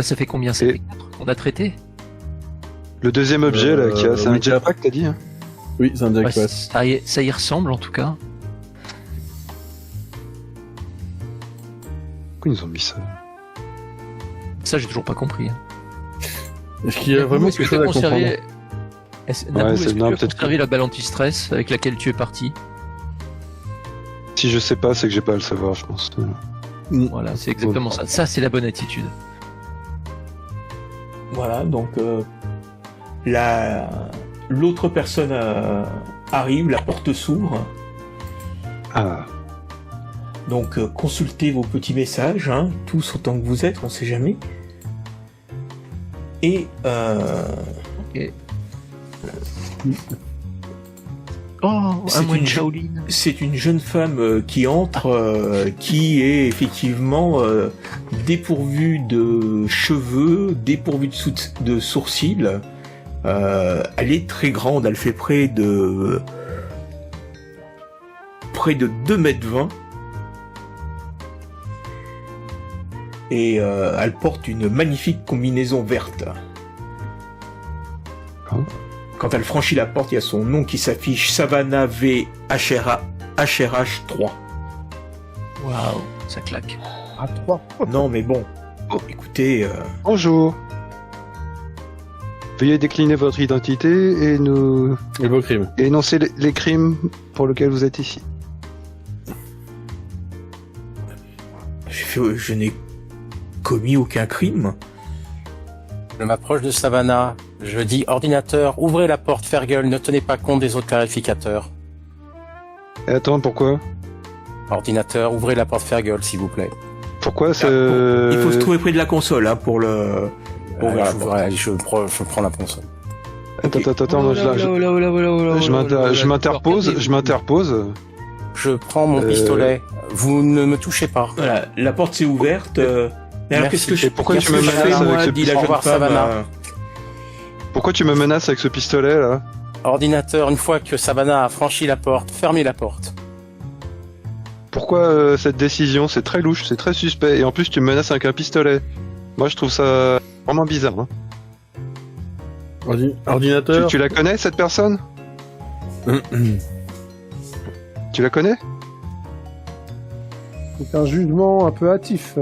là, ça fait combien? Ça fait 4 qu'on a traité? Le deuxième objet, là, c'est un jetpack, t'as dit? Oui, c'est un Ouais, jetpack. ça y ressemble, en tout cas. Pourquoi ils nous ont mis ça? Ça, j'ai toujours pas compris. Est-ce qu'il y a vraiment quelque chose à comprendre? Est-ce que tu as peut-être conservé la balle anti-stress avec laquelle tu es parti? Si je sais pas, c'est que j'ai pas à le savoir, je pense. Voilà, c'est exactement ça. Ça, c'est la bonne attitude. Voilà, donc l'autre personne arrive, la porte s'ouvre. Ah. Donc consultez vos petits messages, hein, tous autant que vous êtes, on sait jamais. Et Ok. Oh, un moine Shaolin. c'est une jeune femme qui entre, qui est effectivement dépourvue de cheveux, dépourvue de sourcils. Elle est très grande, elle fait près de 2,20 m. Et elle porte une magnifique combinaison verte. Quand elle franchit la porte, il y a son nom qui s'affiche, Savannah V HRH 3. Waouh, ça claque. À 3. Non mais bon, écoutez... Bonjour. Veuillez décliner votre identité et nous... Et vos crimes. Et énoncer les crimes pour lesquels vous êtes ici. Je n'ai commis aucun crime. Je m'approche de Savannah. Je dis, ordinateur, ouvrez la porte, Fergal, ne tenez pas compte des autres clarificateurs. Et attends, pourquoi? Ordinateur, ouvrez la porte, Fergal, s'il vous plaît. Pourquoi c'est... Il faut se trouver près de la console, hein, pour le... Je prends la console. Attends, moi, je m'interpose. Je prends mon pistolet. Vous ne me touchez pas. Voilà, la porte s'est ouverte. Mais alors, qu'est-ce que je... pourquoi qu'est-ce tu me que je menaces fais, avec moi, ce dit la Au jeune revoir, femme, Savannah. Pourquoi tu me menaces avec ce pistolet, là? Ordinateur, une fois que Savannah a franchi la porte, fermez la porte. Pourquoi cette décision? C'est très louche, c'est très suspect. Et en plus, tu me menaces avec un pistolet. Moi, je trouve ça vraiment bizarre. Hein. Ordinateur. Tu la connais, cette personne? Tu la connais? C'est un jugement un peu hâtif,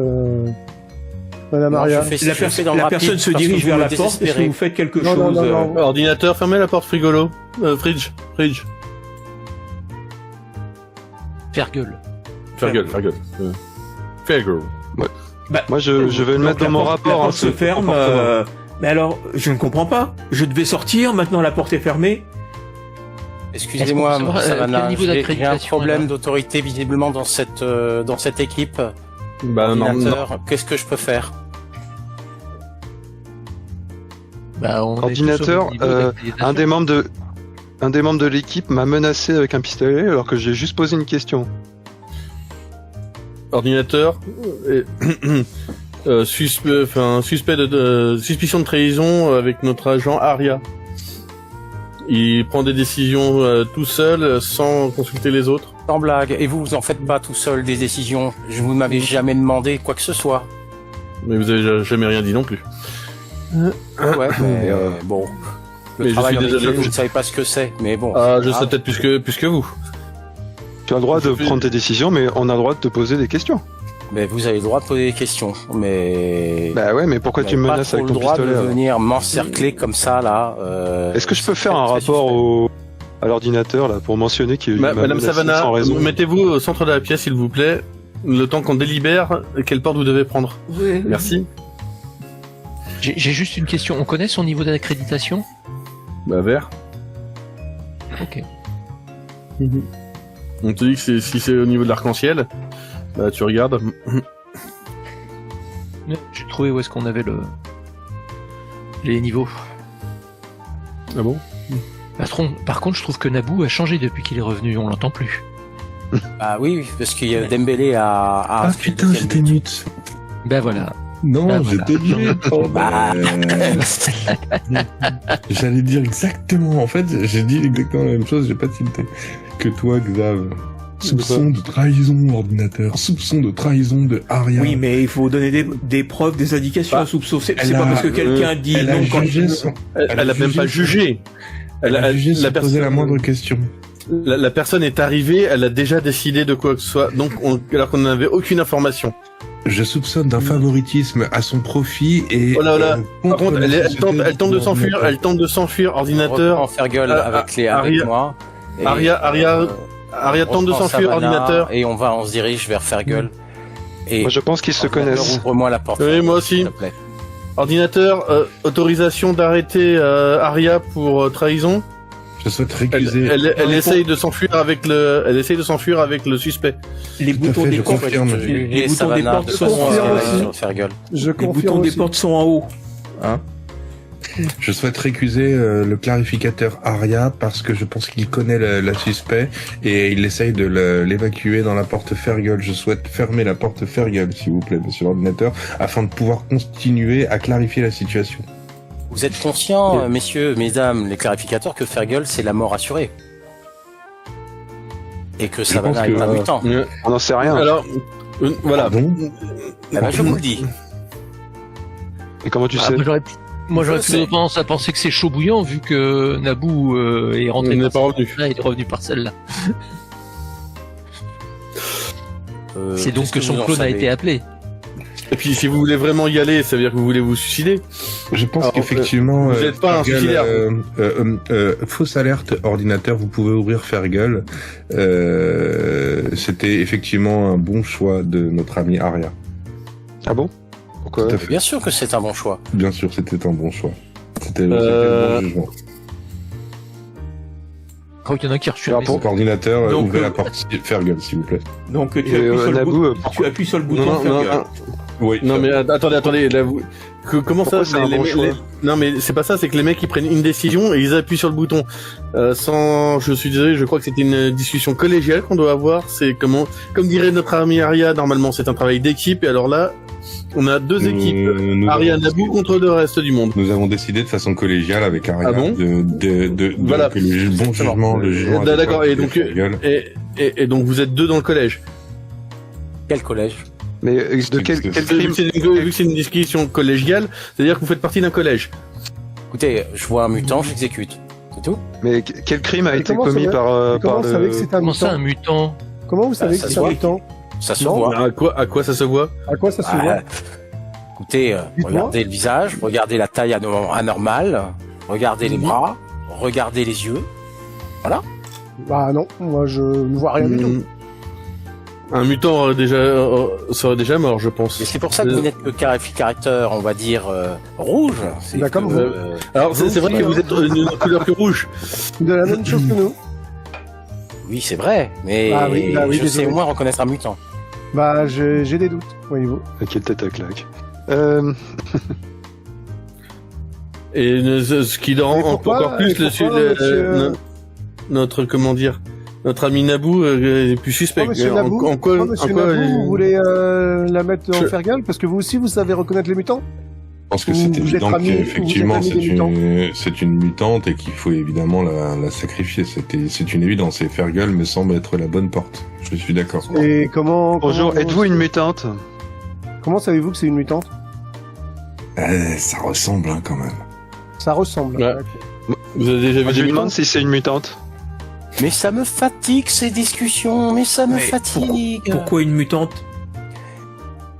Madame Non, Aria. je fais- La, je fais dans le personne rapide se parce dirige que vers vous la me porte. Est-ce que désespérez. vous faites quelque Non, chose non. Ordinateur, fermez la porte, frigolo. Fridge. Fergal. Fergal. Fergal. Bah, Moi, je vais le donc mettre la dans mon porte- rapport. La porte se ferme. comportement. Mais alors, je ne comprends pas. Je devais sortir. Maintenant, la porte est fermée. Excusez-moi, Est-ce qu'on peut savoir, Savannah, quel niveau j'ai un d'accréditation problème elle a d'autorité visiblement dans cette équipe. Bah, non. Ordinateur, qu'est-ce que je peux faire? Bah, on est Ordinateur, tous au même niveau d'accréditation. un des membres de l'équipe m'a menacé avec un pistolet alors que j'ai juste posé une question. Ordinateur. Suspect de suspicion de trahison avec notre agent Aria. Il prend des décisions tout seul, sans consulter les autres. Sans blague, et vous en faites pas tout seul des décisions. Je vous m'avez jamais demandé quoi que ce soit. Mais vous avez jamais rien dit non plus. Ouais, mais bon. Le Mais je travail suis en désolé, équipe, vous ne savez pas ce que c'est, mais bon. Ah, je Ah, sais peut-être plus que vous. Tu as le droit de prendre tes décisions, mais on a le droit de te poser des questions. Mais vous avez le droit de poser des questions, mais... Bah ouais, mais pourquoi tu me menaces avec ton Vous n'avez pas trop pistolet le droit de alors venir m'encercler comme ça, là. Est-ce que je peux c'est faire un très rapport à l'ordinateur là pour mentionner qu'il m'a Madame menacé Savannah, sans raison? mettez-vous au centre de la pièce, s'il vous plaît. Le temps qu'on délibère, quelle porte vous devez prendre. Merci. J'ai juste une question. On connaît son niveau d'accréditation? Bah, vert. Ok. On te dit que si c'est au niveau de l'arc-en-ciel, bah, tu regardes. J'ai trouvé où est-ce qu'on avait les niveaux. Ah bon? Patron, par contre, je trouve que Naboo a changé depuis qu'il est revenu. On l'entend plus. Ah oui, parce qu'il y a Dembélé à... Ah putain, j'étais mute. Ben voilà. Non, Ben j'étais mute. Oh, J'allais dire exactement. En fait, j'ai dit exactement la même chose. J'ai pas tilté que toi, Xav. Soupçon de trahison, ordinateur. Soupçon de trahison de Aria. Oui, mais il faut donner des preuves, des indications Bah, à soupçon. C'est elle pas a- parce que quelqu'un dit Elle a non quand jugé sans... Elle a même pas jugé. Elle a jugé sans la poser la moindre question. La personne est arrivée, elle a déjà décidé de quoi que ce soit, donc alors qu'on n'avait aucune information. Je soupçonne d'un favoritisme à son profit et... Oh là là. Par contre contre, la elle société tente de s'enfuir, ordinateur. elle tente de s'enfuir, ordinateur. Reprends Fergal avec Aria- moi. Et, Aria tente de reprends s'enfuir, Savannah, ordinateur. Et on se dirige vers Fergal. Et Moi, je pense qu'ils se ordinateur, connaissent. Ouvre-moi la porte. Oui, moi aussi. S'il te plaît. Ordinateur, autorisation d'arrêter Aria pour trahison. Je souhaite récuser... Elle essaye de s'enfuir avec le suspect. les Tout à boutons fait, des je portes, confirme. Et les boutons des Savannah, portes de sont façon à confirme ce qu'elle aussi. aille sur Fergal. Je les boutons confirme des aussi. portes sont en haut. Hein? Je souhaite récuser le clarificateur Aria parce que je pense qu'il connaît la suspect et il essaye de l'évacuer dans la porte Fergal. Je souhaite fermer la porte Fergal, s'il vous plaît, monsieur l'ordinateur, afin de pouvoir continuer à clarifier la situation. Vous êtes conscients, messieurs, mesdames, les clarificateurs, que Fergal, c'est la mort assurée. Et que Savannah pense est que, un mutant. On n'en sait rien. Alors, voilà. Pardon. Eh ben, je vous le dis. Et comment tu Ah, sais moi, j'aurais Je sais. plutôt tendance à penser que c'est chaud bouillant vu que Naboo est rentré Il n'est par pas revenu. celle-là et est revenu par celle-là. C'est donc qu'est-ce que son vous en clone a savez été appelé. Et puis, si vous voulez vraiment y aller, ça veut dire que vous voulez vous suicider. Je pense Alors, qu'effectivement, vous êtes pas un Fergal, suicidaire. fausse alerte ordinateur, vous pouvez ouvrir Fergal. C'était effectivement un bon choix de notre ami Aria. Ah bon Pourquoi Tout à fait. Bien sûr que c'est un bon choix. Bien sûr, c'était un bon choix. C'était le bon jugement. Oh, il y en a qui a reçu Alors, la pour- maison. Donc, ordinateur, Donc, ouvrez la porte Fergal, s'il vous plaît. Donc tu Et, appuies sur le Naboo, bouton. pourquoi Tu appuies sur le bouton Non, non, Fergal. non, Oui. non, mais attendez, là, comment Pourquoi ça, c'est un bon choix non, mais c'est pas ça, c'est que les mecs, ils prennent une décision et ils appuient sur le bouton. Je suis désolé, je crois que c'était une discussion collégiale qu'on doit avoir, c'est comme dirait notre ami Aria, normalement, c'est un travail d'équipe, et alors là, on a deux équipes. Nous Aria avons Naboo décidé- contre le reste du monde. Nous avons décidé de façon collégiale avec Aria Ah bon Voilà. que le bon jugement, le jugement. D'accord, et adéquat donc, de Fergal. et donc vous êtes deux dans le collège. Quel collège? Mais de quel Vu crime que c'est une discussion collégiale, c'est-à-dire que vous faites partie d'un collège. Écoutez, je vois un mutant, j'exécute. C'est tout? Mais quel crime a Et été comment commis ça va- par Comment par vous savez le... que c'est un Comment ça, un mutant mutant? Comment vous savez ça que se c'est un voit. mutant Ça se Non. voit. À quoi ça se voit? À quoi ça se Ah, voit écoutez, Dites-moi. regardez le visage, regardez la taille anormale, regardez les bras, regardez les yeux. Bah non, moi je ne vois rien du tout. Un mutant serait déjà mort, je pense. Et c'est pour ça que vous n'êtes que caractère, on va dire, rouge. C'est Bah, comme que, vous. Alors c'est vrai que vous êtes d'une autre couleur que rouge. De la même chose que nous. Oui, c'est vrai, mais Ah oui, bah oui, je sais désolé. au moins reconnaître un mutant. Bah j'ai des doutes, voyez-vous. Quelle tête à claque. Et ce qui le rend Mais pourquoi- encore plus monsieur- notre comment dire, notre ami Naboo est plus suspect. Oh, monsieur Naboo, En quoi, monsieur en quoi- Naboo, vous voulez la mettre en Je- Fergal parce que vous aussi vous savez reconnaître les mutants. Je pense que Vous- c'est vous êtes évident ami- qu'effectivement vous êtes ami des c'est une mutante et qu'il faut évidemment la sacrifier. C'est une évidence. Et Fergal me semble être la bonne porte. Je suis d'accord. Et comment Bonjour, comment- êtes-vous une mutante Comment savez-vous que c'est une mutante? Ça ressemble quand même. Ça ressemble. Ouais. Vous avez déjà vu Je des lui mutants demande si c'est une mutante. Mais ça me fatigue ces discussions, mais ça me Mais fatigue. Pourquoi une mutante?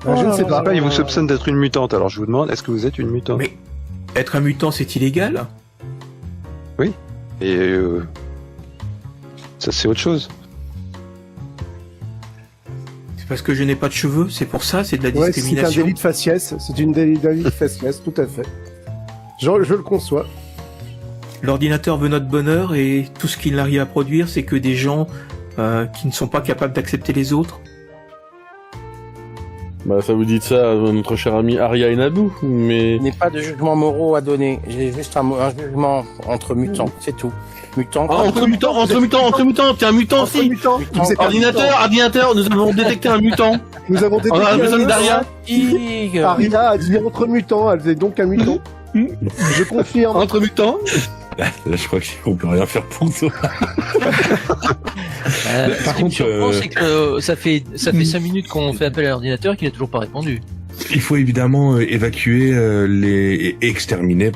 Je ne sais pas. Il vous soupçonne d'être une mutante, alors je vous demande, est-ce que vous êtes une mutante Mais être un mutant, c'est illégal? Et ça c'est autre chose. C'est parce que je n'ai pas de cheveux, c'est pour ça, c'est de la Ouais, c'est un discrimination. délit de faciès. C'est une délit de faciès, tout à fait. Je le conçois. L'ordinateur veut notre bonheur et tout ce qu'il arrive à produire, c'est que des gens qui ne sont pas capables d'accepter les autres. Bah ça vous dit ça à notre cher ami Aria et Naboo, mais Il n'y a pas de jugement moraux à donner. J'ai juste un jugement entre mutants, c'est tout. Mutants. entre mutants, t'es un mutant Entre aussi. mutants, vous êtes un mutant. Ordinateur, nous avons détecté un mutant. Nous avons On a besoin détecté d'Aria. Fatigue. Aria a dit entre mutants, elle est donc un mutant. Je confirme. Entre mutants. Là, je crois qu'on peut rien faire pour ça. Ce qui me surprend, c'est que ça fait 5 minutes qu'on fait appel à l'ordinateur et qu'il a toujours pas répondu. Il faut évidemment évacuer exterminer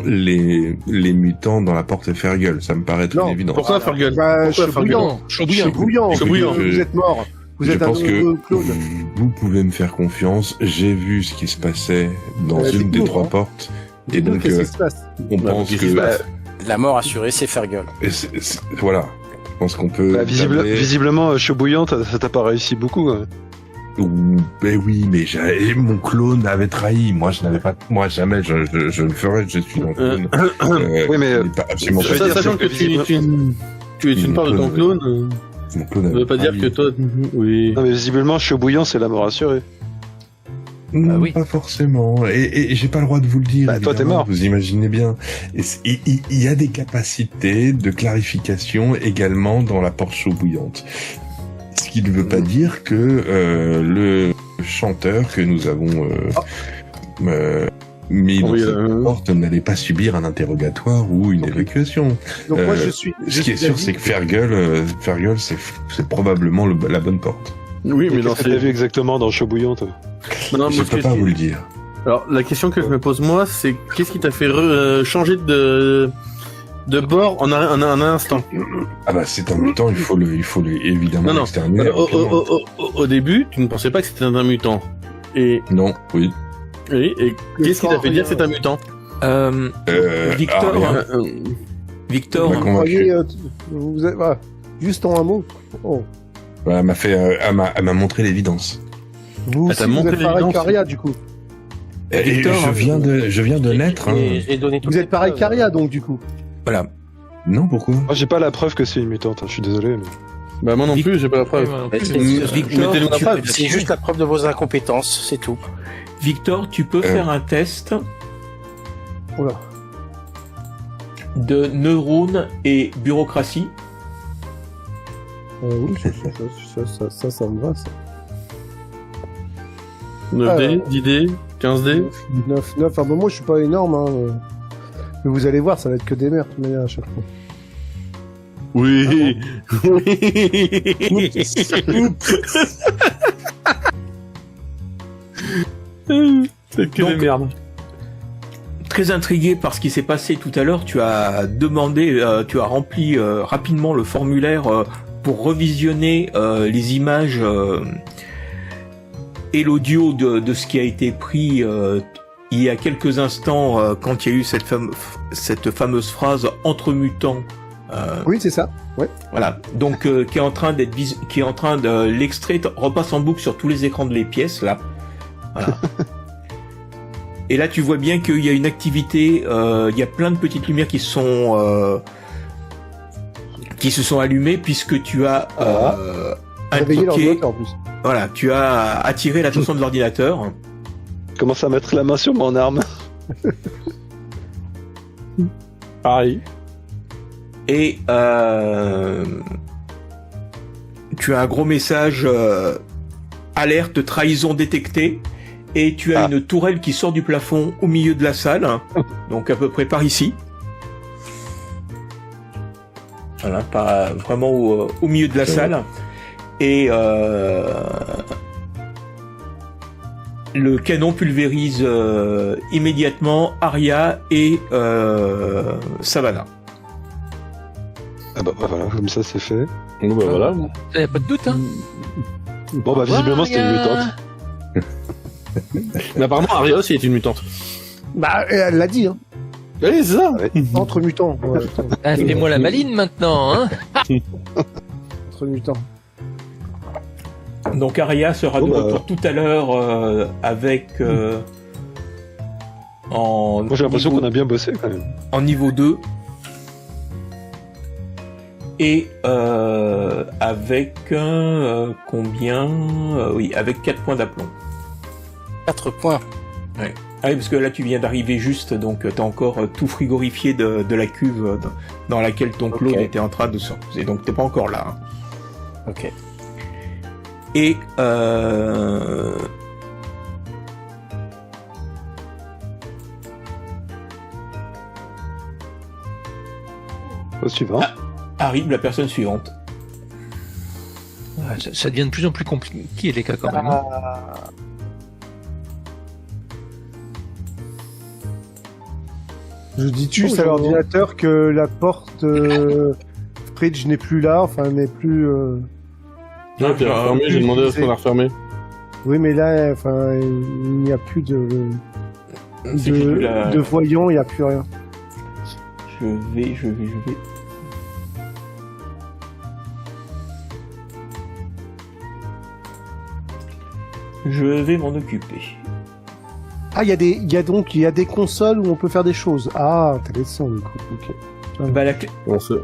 les mutants dans la porte Fergal. Ça me paraît très évident. Pourquoi Fergal? Chaud bouillant. Chaud bouillant. Chaud bouillant. Vous êtes mort. Vous Je êtes pense que clone. vous pouvez me faire confiance. J'ai vu ce qui se passait dans Ouais, une des dites-nous, 3 hein. portes. Et Dites-nous, donc, qu'est-ce qui se passe? on pense qu'est-ce qui se que... passe La mort assurée, c'est Fergal. Voilà. Je pense qu'on peut... Visiblement, chaud bouillant, ça t'a pas réussi beaucoup. Hein. Ben oui, mais mon clone avait trahi. Moi, je n'avais pas... Moi, jamais, je le ferais. Je suis un clone. Oui, mais... il est pas absolument je veux pas- dire, Sachant c'est que que tu me parles de ton clone, Mon clone ça avait veut pas dire trahi. que toi... Oui. Non, mais visiblement, chaud bouillant, c'est la mort assurée. Non, oui. pas forcément. Et j'ai pas le droit de vous le dire. Bah, toi, t'es évidemment, mort. Vous imaginez bien. Il y a des capacités de clarification également dans la porte chaude bouillante. Ce qui ne veut pas dire que le chanteur que nous avons mis dans Oui, cette porte n'allait pas subir un interrogatoire ou une évacuation. Donc moi, je suis... Ce qui est sûr, c'est que Fergal, c'est probablement la bonne porte. Oui, mais Qu'est-ce que t'as vu exactement dans chaud bouillant, toi? Non, Je moi, peux pas vous le dire. Alors, la question que je me pose, moi, c'est qu'est-ce qui t'a fait changer de bord en un instant? Ah bah c'est un mutant, il faut le évidemment Non. exterminer. Au début, tu ne pensais pas que c'était un mutant. Et Non, oui. qu'est-ce qui t'a fait dire que c'est un mutant? Victor, rien. Victor, On m'a convaincu. Croyez, vous êtes... voilà. Juste en un mot. Oh. Bah, elle m'a montré l'évidence. Vous Ah, t'as aussi, vous montré êtes pareil l'évidence. qu'Aria, du coup. Et Victor, je viens de naître. Hein. J'ai donné toutes Vous les êtes pareil preuves. qu'Aria, donc, du coup. voilà. Non, pourquoi? Moi, j'ai pas la preuve que c'est une mutante, hein, je suis désolé. Mais... Bah, moi non plus, j'ai pas la preuve. Ouais, moi non plus. Victor, Mettez-nous la tu- preuve. C'est juste la preuve de vos incompétences, c'est tout. Victor, tu peux faire un test Oula. de neurones et bureaucratie. Oui, ça me va, ça. 9D, 10D, 15D. 9. Ah bah moi, je suis pas énorme, hein. Mais vous allez voir, ça va être que des merdes, mais à chaque fois. Oui. C'est que Donc, des merdes. Très intrigué par ce qui s'est passé tout à l'heure, tu as rempli rapidement le formulaire pour revisionner les images et l'audio de ce qui a été pris il y a quelques instants quand il y a eu cette fameuse phrase entre mutants. Oui, c'est ça. Voilà, donc qui est en train de l'extrait repasse en boucle sur tous les écrans de les pièces là. Voilà. Et là, tu vois bien qu'il y a une activité, il y a plein de petites lumières qui se sont allumées puisque tu as Réveiller invoqué, l'ordinateur, en plus. voilà, tu as attiré l'attention de l'ordinateur. Je commence à mettre la main sur mon arme. Pareil. Et tu as un gros message alerte trahison détectée et tu as une tourelle qui sort du plafond au milieu de la salle, donc à peu près par ici. Voilà, pas vraiment au milieu de la salle. Et le canon pulvérise immédiatement Arya et Savannah. Ah bah voilà, comme ça c'est fait. Bon, bah voilà. Y a pas de doute, hein. Bon bah visiblement c'était une mutante. Mais apparemment, Arya aussi est une mutante. Bah, elle l'a dit, hein. Oui, c'est ça. Entre mutants. Ouais, Ah, fais-moi la maline maintenant, hein. entre mutants. Donc Arya sera de Bon, bah. retour tout à l'heure avec en Moi j'ai l'impression qu'on a bien bossé quand même. en niveau 2 et avec combien oui, avec 4 points d'aplomb. 4 points. Ah oui, parce que là tu viens d'arriver juste, donc t'as encore tout frigorifié de la cuve dans laquelle ton clone était en train de se reposer, donc t'es pas encore là. Hein. Ok. Et Au suivant. Arrive la personne suivante. Ouais, ça devient de plus en plus compliqué les cas quand même. Hein. Je dis juste à l'ordinateur que la porte fridge n'est plus là, enfin n'est plus. Non, t'es refermé, j'ai demandé à ce qu'on la refermée. Oui, mais là, enfin, il n'y a plus de voyants, il n'y a plus rien. Je vais. Je vais m'en occuper. Ah, il y a des consoles où on peut faire des choses. Ah, intéressant, du coup. Ok. Bah, la clé... On se...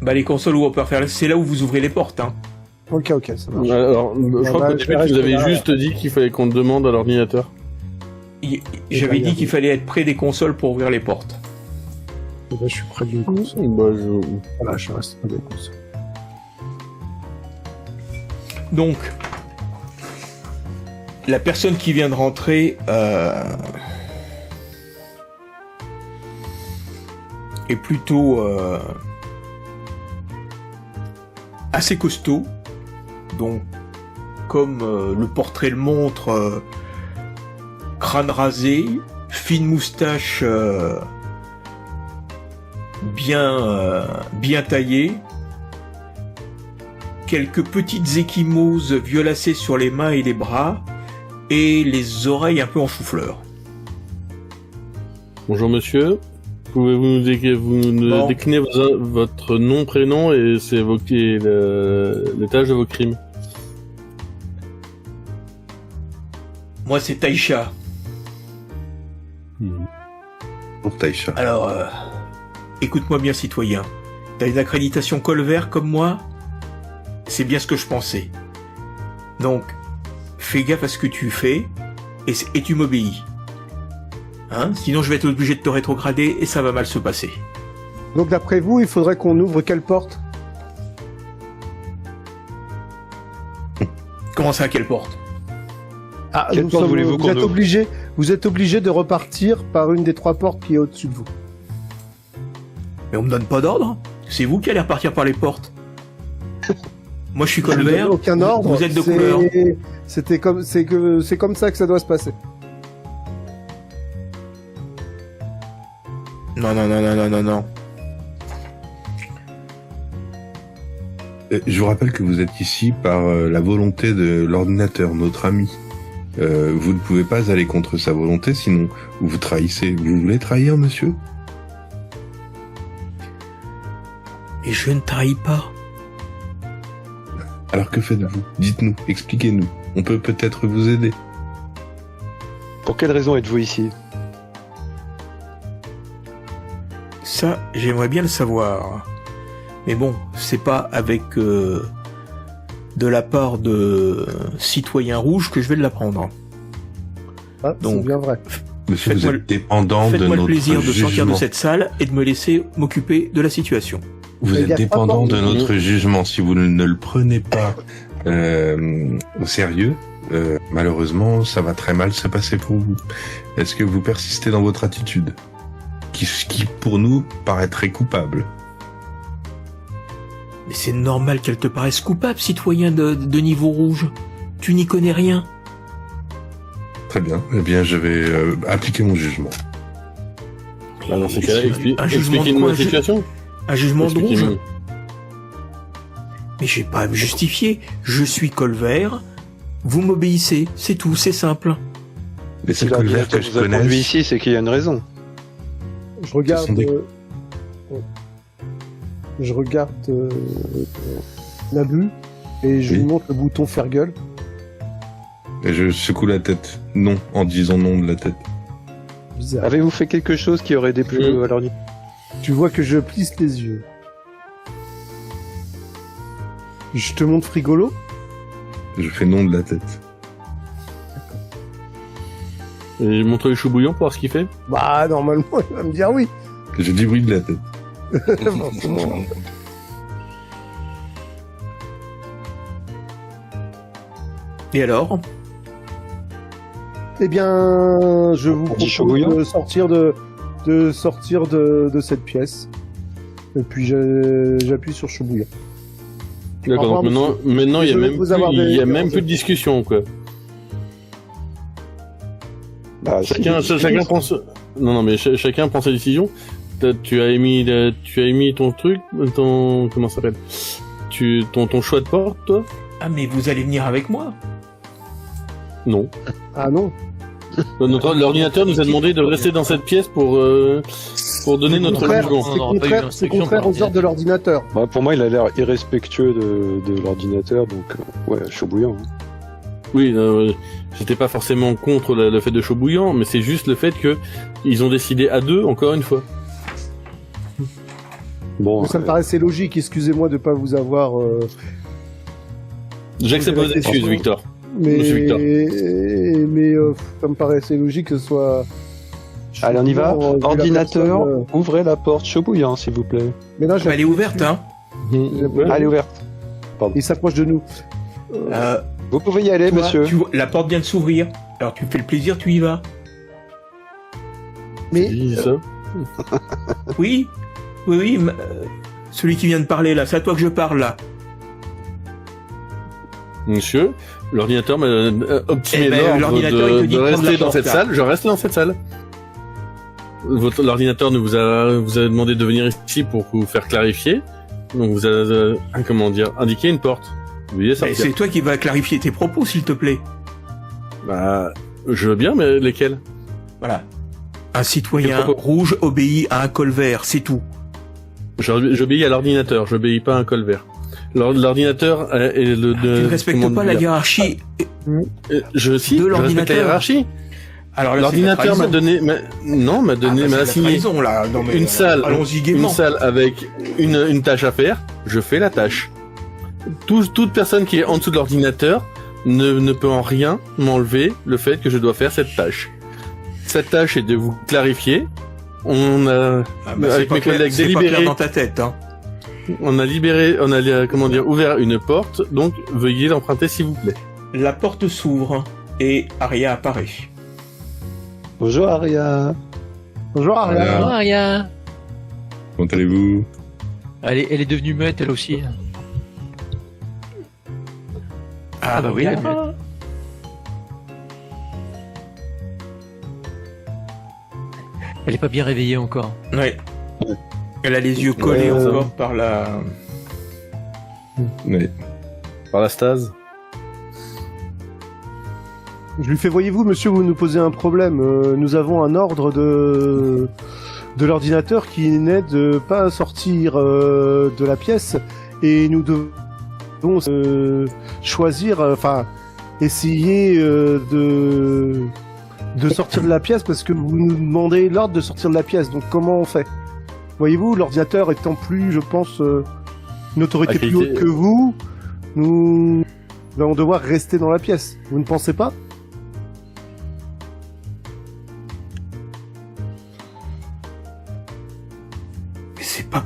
Bah, les consoles où on peut faire, c'est là où vous ouvrez les portes, hein. Ok, ça marche. Alors, je crois qu'au début, tu avais juste dit qu'il fallait qu'on te demande à l'ordinateur. J'avais dit qu'il fallait être près des consoles pour ouvrir les portes. Et ben, je suis près d'une console. Voilà, je reste près des consoles. Donc, la personne qui vient de rentrer est plutôt assez costaud. Donc, comme le portrait le montre, crâne rasé, fine moustache bien taillée, quelques petites ecchymoses violacées sur les mains et les bras, et les oreilles un peu en chou-fleur. Bonjour monsieur, pouvez-vous nous décliner votre nom, prénom et s'évoquer l'étage de vos crimes? Moi c'est Taïcha. Pour Taïcha. Alors, écoute-moi bien citoyen, t'as une accréditation Colvert comme moi? C'est bien ce que je pensais. Donc, fais gaffe à ce que tu fais, et tu m'obéis. Hein? Sinon je vais être obligé de te rétrograder et ça va mal se passer. Donc d'après vous, il faudrait qu'on ouvre quelle porte? Comment ça, quelle porte? Ah, Quelle porte voulez-vous qu'on ouvre? Vous êtes obligé de repartir par une des 3 portes qui est au-dessus de vous. Mais on me donne pas d'ordre? C'est vous qui allez repartir par les portes. Moi je suis Colvert, aucun ordre. vous êtes de couleur. C'est comme ça que ça doit se passer. Non. Je vous rappelle que vous êtes ici par la volonté de l'ordinateur, notre ami. Vous ne pouvez pas aller contre sa volonté, sinon vous trahissez. Vous voulez trahir, monsieur? Et je ne trahis pas. Alors que faites-vous? Dites-nous, expliquez-nous. On peut peut-être vous aider. Pour quelle raison êtes-vous ici? Ça, j'aimerais bien le savoir. Mais bon, c'est pas avec de la part de citoyens rouges que je vais l'apprendre. Ah, Donc, c'est bien vrai. Monsieur, vous êtes dépendant de notre Faites-moi le plaisir de sortir de jugement. cette salle et de me laisser m'occuper de la situation. Vous Il y êtes a dépendant pas de notre jugement. Si vous ne le prenez pas au sérieux, malheureusement, ça va très mal se passer pour vous. Est-ce que vous persistez dans votre attitude, qui pour nous paraît très coupable? Mais c'est normal qu'elle te paraisse coupable, citoyen de niveau rouge. Tu n'y connais rien. Très bien. Eh bien, je vais appliquer mon jugement. Bah, dans ces cas-là, Un jugement de expliquez-nous quoi? la situation. Un jugement de rouge. Expliquez-nous. Mais j'ai pas à me justifier. Je suis Colvert. Vous m'obéissez. C'est tout, c'est simple. Les Si seuls Colvert l'ordinateur que je vous a conduit connaisse, ici, c'est qu'il y a une raison. Je regarde. Ce sont des- Je regarde Nabu et je Oui. lui montre le bouton faire gueule. et je secoue la tête. Non, en disant non de la tête. Bizarre. Avez-vous fait quelque chose qui aurait déplu à l'ordinateur? Tu vois que je plisse les yeux. Je te montre frigolo. Je fais non de la tête. Et montre les choux bouillants pour voir ce qu'il fait. Bah normalement il va me dire oui. Je dis oui de la tête. Forcément. Et alors? Eh bien, je vous On dit chaud propose bouillant. de sortir de de sortir de cette pièce. Et puis j'appuie sur chaud bouillant. D'accord, Au revoir, donc maintenant il y a Désolé même de vous avoir plus de discussion, quoi. Bah, Chacun prend mais chacun prend sa décision. Tu as émis ton truc, comment ça s'appelle? Ton choix de porte, toi? Ah, mais vous allez venir avec moi? Non. Ah non. L'ordinateur nous a demandé de rester dans cette pièce pour donner notre jugement. C'est contraire aux ordres de l'ordinateur. Bah, pour moi, il a l'air irrespectueux de l'ordinateur, donc ouais, chaud bouillant. Hein. Oui, j'étais pas forcément contre le fait de chaud bouillant, mais c'est juste le fait que ils ont décidé à deux, encore une fois. Bon, Mais ça me paraissait logique, excusez-moi de pas vous avoir... J'accepte vos excuses, Victor. Mais Monsieur Victor. ça me paraissait logique que ce soit... allez, on y va. vu la Ordinateur, personne, ouvrez la porte chaud bouillant, s'il vous plaît. Mais là, Elle est ouverte, hein. Elle est ouverte. Il s'approche de nous. Vous pouvez y aller, Toi, monsieur. la porte vient de s'ouvrir. Alors tu me fais le plaisir, tu y vas. Mais Dis ça. Oui, celui qui vient de parler là, c'est à toi que je parle là. Monsieur, l'ordinateur m'a optimé Eh ben, l'ordre l'ordinateur, il te dit de de prendre rester la dans porte, cette là. salle. Je reste dans cette salle. L'ordinateur vous a demandé de venir ici pour vous faire clarifier. Donc vous a indiqué une porte. Veuillez Mais sortir. c'est toi qui vas clarifier tes propos, s'il te plaît. Bah, je veux bien, mais lesquels? Voilà. Un citoyen Les propos. rouge obéit à un col vert, c'est tout. J'obéis à l'ordinateur, j'obéis pas à un col vert. L'ordinateur est le... Tu ne respectes pas la hiérarchie. Je respecte la l'ordinateur. hiérarchie. Alors là, L'ordinateur m'a donné... m'a assigné trahison, là. Non, mais, une salle, allons-y une gaiement. salle avec une tâche à faire, je fais la tâche. Toute personne qui est en dessous de l'ordinateur ne peut en rien m'enlever le fait que je dois faire cette tâche. Cette tâche est de vous clarifier. On a, Ah, bah, avec c'est mes pas clair- collègues, c'est pas délibéré. clair dans ta tête, hein. On a ouvert une porte, donc veuillez l'emprunter s'il vous plaît. La porte s'ouvre et Aria apparaît. Bonjour, Aria. bonjour Aria. Oh, Aria. Comment allez-vous? Elle est devenue muette, elle aussi. Ah bah oui, elle est muette. Elle est pas bien réveillée encore. Ouais. Elle a les yeux collés encore par la... Oui. Par la stase. Je lui fais, voyez-vous, monsieur, vous nous posez un problème. Nous avons un ordre de l'ordinateur qui n'est de pas sortir de la pièce et nous devons choisir, enfin, essayer de sortir de la pièce parce que vous nous demandez l'ordre de sortir de la pièce. Donc comment on fait? Voyez-vous, l'ordinateur étant plus, je pense, une autorité plus haute que vous, nous allons devoir rester dans la pièce. Vous ne pensez pas?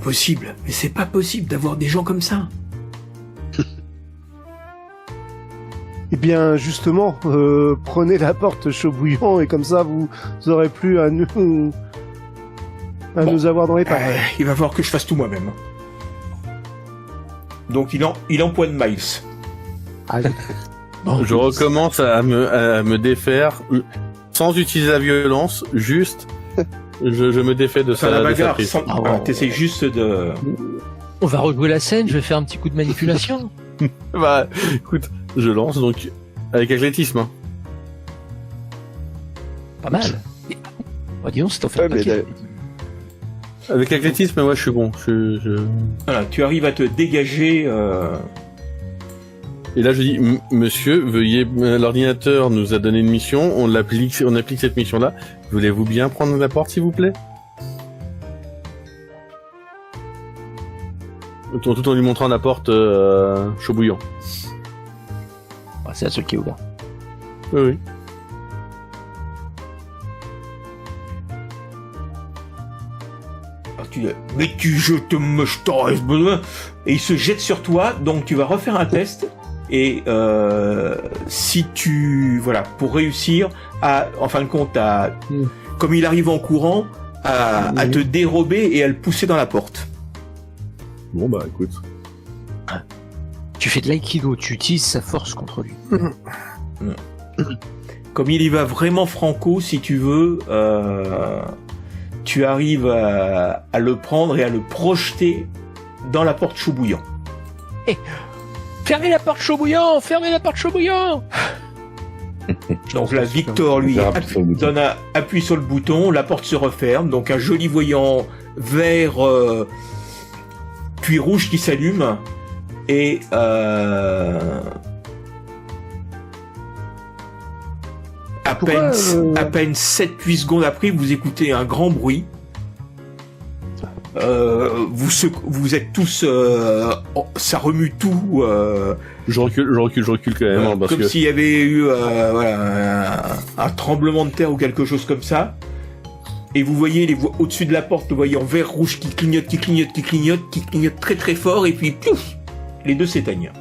Mais c'est pas possible d'avoir des gens comme ça. Eh bien, justement, prenez la porte chaud bouillant et comme ça, vous aurez plus à nous avoir dans les pattes. Il va falloir que je fasse tout moi-même. Donc il empoigne Miles. Allez. Je recommence à me défaire sans utiliser la violence, juste je me défais de Enfin, la sa bagarre, prise. sans... t'essayes juste de... On va rejouer la scène, je vais faire un petit coup de manipulation. Bah, écoute, je lance donc avec athlétisme. Hein. Pas mal. Oh, dis donc, c'est en fait Ouais, un mais paquet. Avec athlétisme, moi je suis bon. Voilà, tu arrives à te dégager... Et là je dis, monsieur, veuillez, l'ordinateur nous a donné une mission, on applique cette mission-là. Voulez-vous bien prendre la porte, s'il vous plaît? Tout en lui montrant la porte chaud bouillant. Ah, c'est la seule qui est ouverte. Oui, oui. Mais je t'aurais besoin. Et il se jette sur toi, donc tu vas refaire un test. Et si tu... Voilà, pour réussir en fin de compte, comme il arrive en courant, à te dérober et à le pousser dans la porte. Bon bah écoute. Tu fais de l'aïkido, tu utilises sa force contre lui. Comme il y va vraiment franco, si tu veux, tu arrives à le prendre et à le projeter dans la porte chaud bouillant. Fermez la porte chaud bouillant, fermez la porte chaud bouillant. Donc là, Victor, lui, appuie sur le bouton, la porte se referme, donc un joli voyant vert puis rouge qui s'allume, et à peine 7-8 secondes après, vous écoutez un grand bruit. Vous êtes tous, ça remue tout. Je recule quand même. Parce comme que... s'il y avait eu un tremblement de terre ou quelque chose comme ça. Et vous voyez au-dessus de la porte, le voyant vert rouge qui clignote très très fort, et puis piouf, les deux s'éteignent.